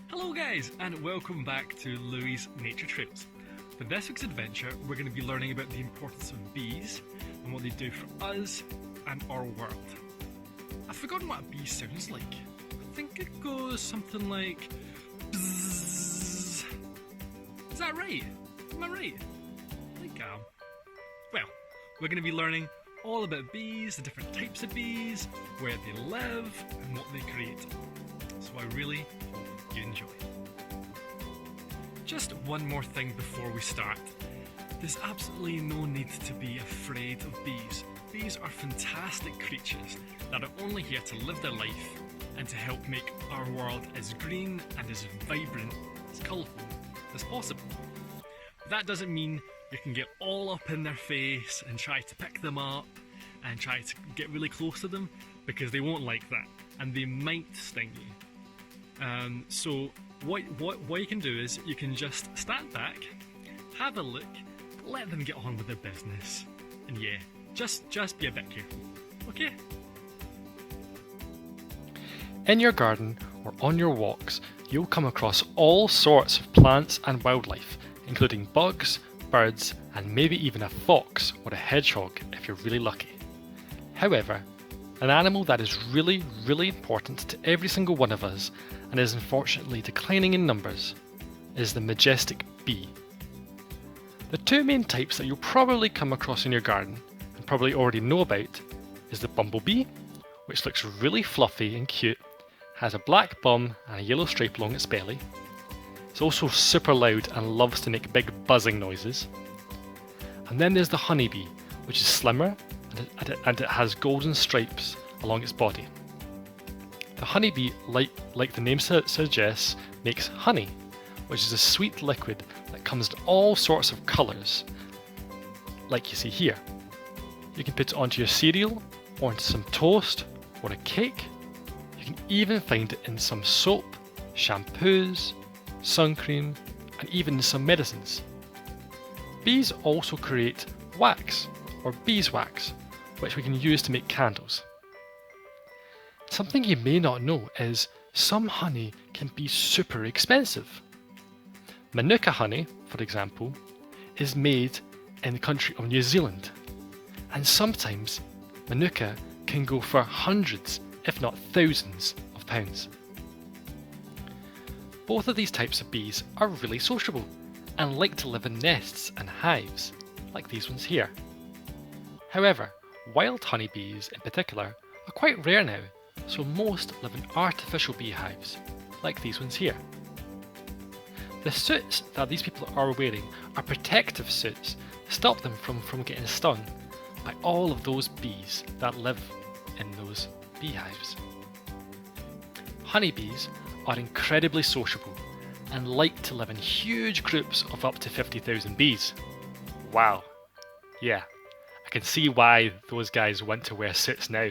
Hello guys, and welcome back to Louie's Nature Trails. For this week's adventure, we're going to be learning about the importance of bees and what they do for us and our world. I've forgotten what a bee sounds like. I think it goes something like bzzz. Is that right? Am I right? I think I am. Well, we're going to be learning all about bees, the different types of bees, where they live, and what they create. So I really hope you enjoy. Just one more thing before we start. There's absolutely no need to be afraid of bees. Bees are fantastic creatures that are only here to live their life and to help make our world as green and as vibrant, as colourful as possible. But that doesn't mean you can get all up in their face and try to pick them up and try to get really close to them, because they won't like that and they might sting you. So what you can do is you can just stand back, have a look, let them get on with their business, and yeah, just be a bit careful, okay? In your garden or on your walks, you'll come across all sorts of plants and wildlife, including bugs, birds, and maybe even a fox or a hedgehog if you're really lucky. However, an animal that is really important to every single one of us and is unfortunately declining in numbers is the majestic bee. The two main types that you'll probably come across in your garden and probably already know about is the bumblebee, which looks really fluffy and cute, has a black bum and a yellow stripe along its belly. It's also super loud and loves to make big buzzing noises. And then there's the honeybee, which is slimmer and it has golden stripes along its body. The honeybee, like the name suggests, makes honey, which is a sweet liquid that comes in all sorts of colours, like you see here. You can put it onto your cereal, or onto some toast, or a cake. You can even find it in some soap, shampoos, sun cream, and even some medicines. Bees also create wax, or beeswax, which we can use to make candles. Something you may not know is some honey can be super expensive. Manuka honey, for example, is made in the country of New Zealand, and sometimes Manuka can go for hundreds, if not thousands, of pounds. Both of these types of bees are really sociable and like to live in nests and hives, like these ones here. However, wild honeybees in particular are quite rare now, so most live in artificial beehives, like these ones here. The suits that these people are wearing are protective suits to stop them from getting stung by all of those bees that live in those beehives. Honeybees are incredibly sociable and like to live in huge groups of up to 50,000 bees. Wow. Yeah, I can see why those guys want to wear suits now.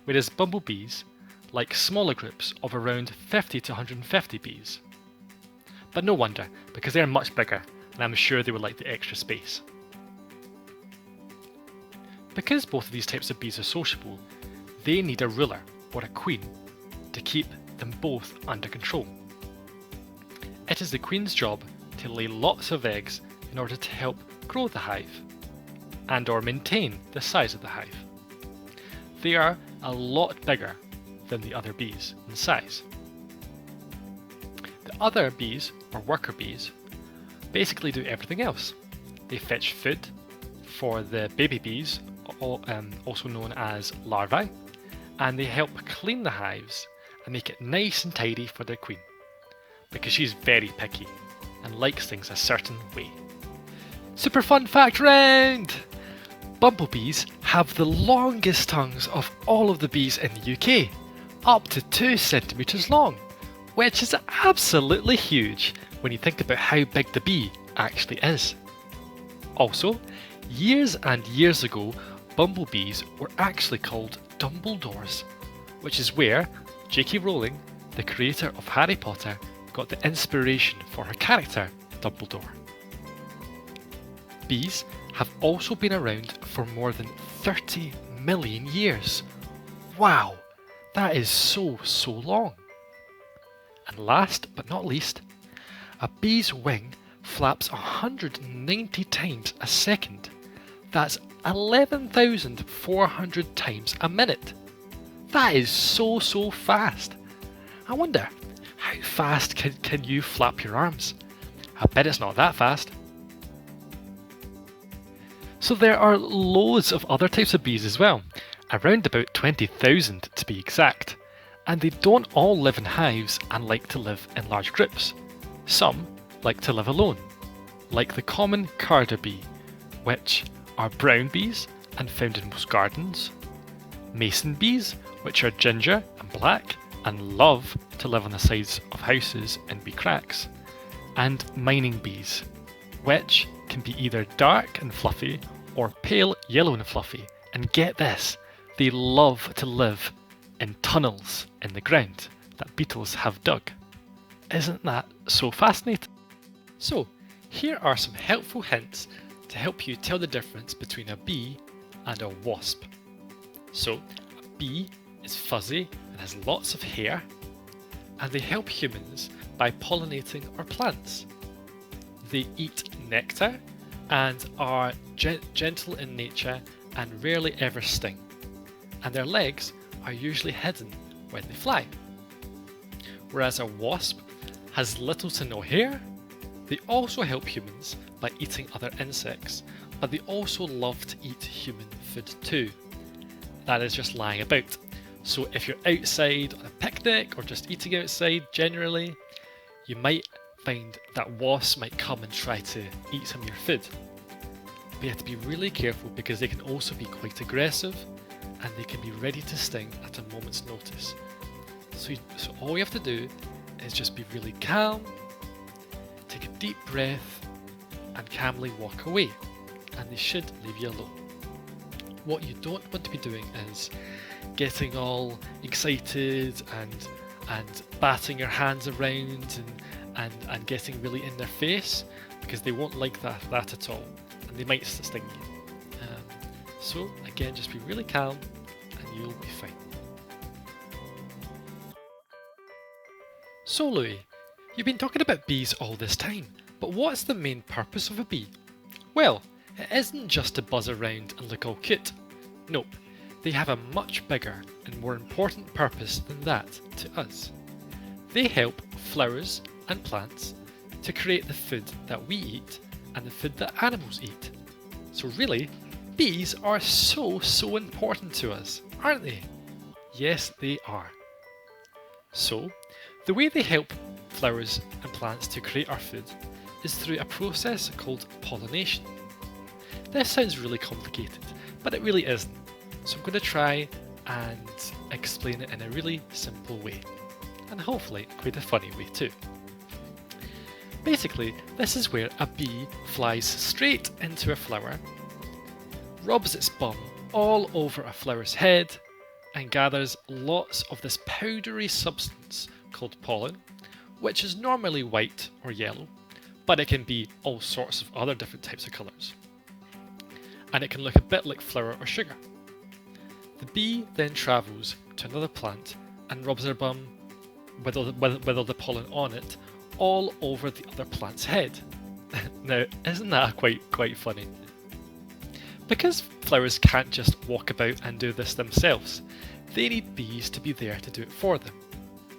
Whereas bumblebees like smaller groups of around 50 to 150 bees. But no wonder, because they're much bigger, and I'm sure they would like the extra space. Because both of these types of bees are sociable, they need a ruler, or a queen, to keep them both under control. It is the queen's job to lay lots of eggs in order to help grow the hive, and or maintain the size of the hive. They are a lot bigger than the other bees in size. The other bees, or worker bees, basically do everything else. They fetch food for the baby bees, also known as larvae, and they help clean the hives and make it nice and tidy for their queen, because she's very picky and likes things a certain way. Super fun fact round! Bumblebees have the longest tongues of all of the bees in the UK, up to 2 centimetres long, which is absolutely huge when you think about how big the bee actually is. Also, years and years ago, bumblebees were actually called Dumbledores, which is where J.K. Rowling, the creator of Harry Potter, got the inspiration for her character, Dumbledore. Bees have also been around for more than 30 million years. Wow, that is so long. And last but not least, a bee's wing flaps 190 times a second. That's 11,400 times a minute. That is so fast. I wonder, how fast can you flap your arms? I bet it's not that fast. So there are loads of other types of bees as well, around about 20,000 to be exact, and they don't all live in hives and like to live in large groups. Some like to live alone, like the common carder bee, which are brown bees and found in most gardens, mason bees, which are ginger and black and love to live on the sides of houses and bee cracks, and mining bees, which can be either dark and fluffy or pale yellow and fluffy. And get this, they love to live in tunnels in the ground that beetles have dug. Isn't that so fascinating? So, here are some helpful hints to help you tell the difference between a bee and a wasp. So, a bee is fuzzy and has lots of hair, and they help humans by pollinating our plants. They eat nectar and are gentle in nature and rarely ever sting, and their legs are usually hidden when they fly. Whereas a wasp has little to no hair, they also help humans by eating other insects, but they also love to eat human food too. That is just lying about. So if you're outside on a picnic or just eating outside generally, you might find that wasps might come and try to eat some of your food. But you have to be really careful because they can also be quite aggressive and they can be ready to sting at a moment's notice. So all you have to do is just be really calm, take a deep breath and calmly walk away, and they should leave you alone. What you don't want to be doing is getting all excited and batting your hands around and getting really in their face, because they won't like that at all, and they might sting you. So again, just be really calm and you'll be fine. So Louis, you've been talking about bees all this time, but what's the main purpose of a bee? Well, it isn't just to buzz around and look all cute. Nope, they have a much bigger and more important purpose than that to us. They help flowers and plants to create the food that we eat and the food that animals eat. So really, bees are so important to us, aren't they? Yes, they are. So, the way they help flowers and plants to create our food is through a process called pollination. This sounds really complicated, but it really isn't. So I'm going to try and explain it in a really simple way, and hopefully quite a funny way too. Basically, this is where a bee flies straight into a flower, rubs its bum all over a flower's head, and gathers lots of this powdery substance called pollen, which is normally white or yellow, but it can be all sorts of other different types of colours. And it can look a bit like flour or sugar. The bee then travels to another plant and rubs her bum with all the pollen on it all over the other plant's head. Now, isn't that quite funny? Because flowers can't just walk about and do this themselves, they need bees to be there to do it for them.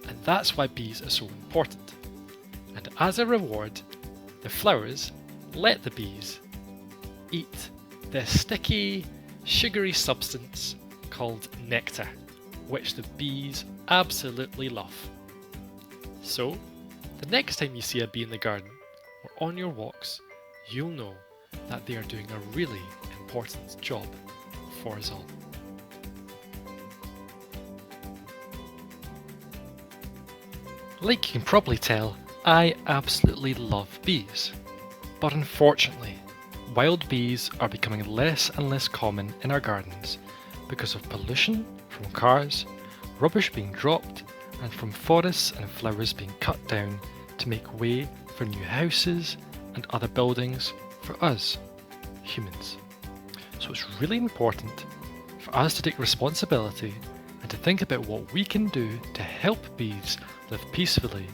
And that's why bees are so important. And as a reward, the flowers let the bees eat this sticky, sugary substance called nectar, which the bees absolutely love. So, the next time you see a bee in the garden or on your walks, you'll know that they are doing a really important job for us all. Like you can probably tell, I absolutely love bees. But unfortunately, wild bees are becoming less and less common in our gardens because of pollution from cars, rubbish being dropped, and from forests and flowers being cut down to make way for new houses and other buildings for us, humans. So it's really important for us to take responsibility and to think about what we can do to help bees live peacefully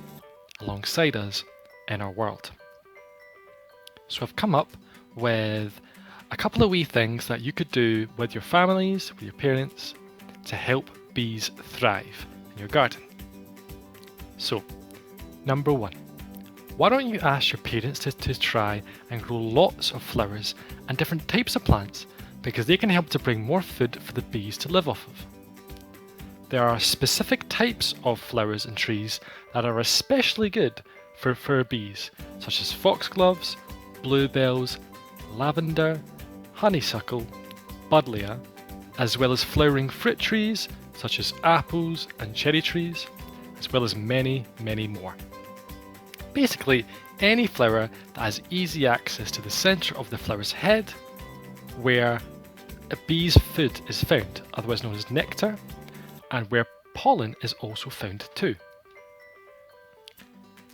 alongside us in our world. So I've come up with a couple of wee things that you could do with your families, with your parents, to help bees thrive in your garden. So, number 1, why don't you ask your parents to try and grow lots of flowers and different types of plants, because they can help to bring more food for the bees to live off of. There are specific types of flowers and trees that are especially good for bees, such as foxgloves, bluebells, lavender, honeysuckle, buddleia, as well as flowering fruit trees such as apples and cherry trees, as well as many, many more. Basically, any flower that has easy access to the centre of the flower's head, where a bee's food is found, otherwise known as nectar, and where pollen is also found too.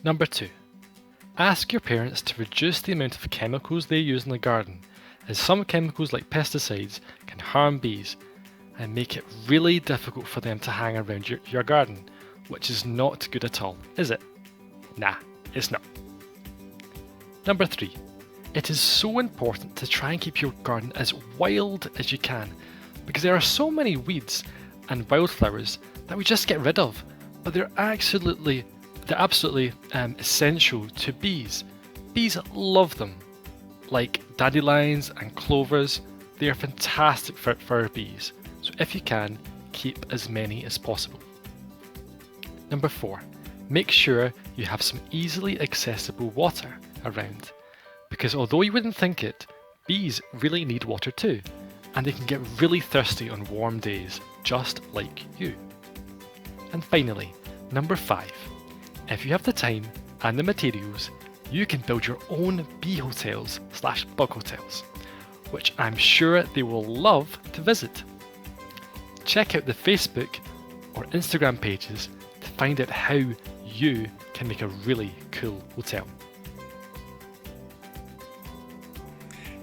Number 2. Ask your parents to reduce the amount of chemicals they use in the garden, as some chemicals like pesticides can harm bees and make it really difficult for them to hang around your garden, which is not good at all, is it? Nah, it's not. Number 3. It is so important to try and keep your garden as wild as you can, because there are so many weeds and wildflowers that we just get rid of, but they're absolutely essential to bees. Bees love them, like dandelions and clovers. They are fantastic for our bees, so if you can, keep as many as possible. Number 4, make sure you have some easily accessible water around, because although you wouldn't think it, bees really need water too, and they can get really thirsty on warm days, just like you. And finally, number 5, if you have the time and the materials, you can build your own bee hotels / bug hotels, which I'm sure they will love to visit. Check out the Facebook or Instagram pages to find out how you can make a really cool hotel.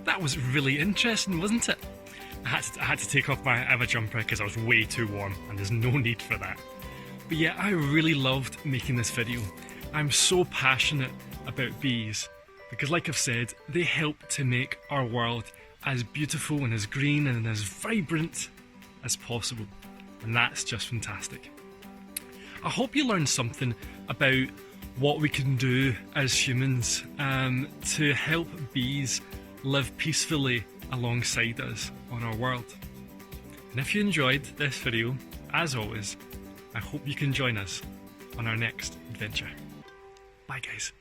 That was really interesting, wasn't it? I had to take off my outer jumper because I was way too warm, and there's no need for that. But yeah, I really loved making this video. I'm so passionate about bees because, like I've said, they help to make our world as beautiful and as green and as vibrant as possible, and that's just fantastic. I hope you learned something about what we can do as humans to help bees live peacefully alongside us on our world. And if you enjoyed this video, as always, I hope you can join us on our next adventure. Bye guys.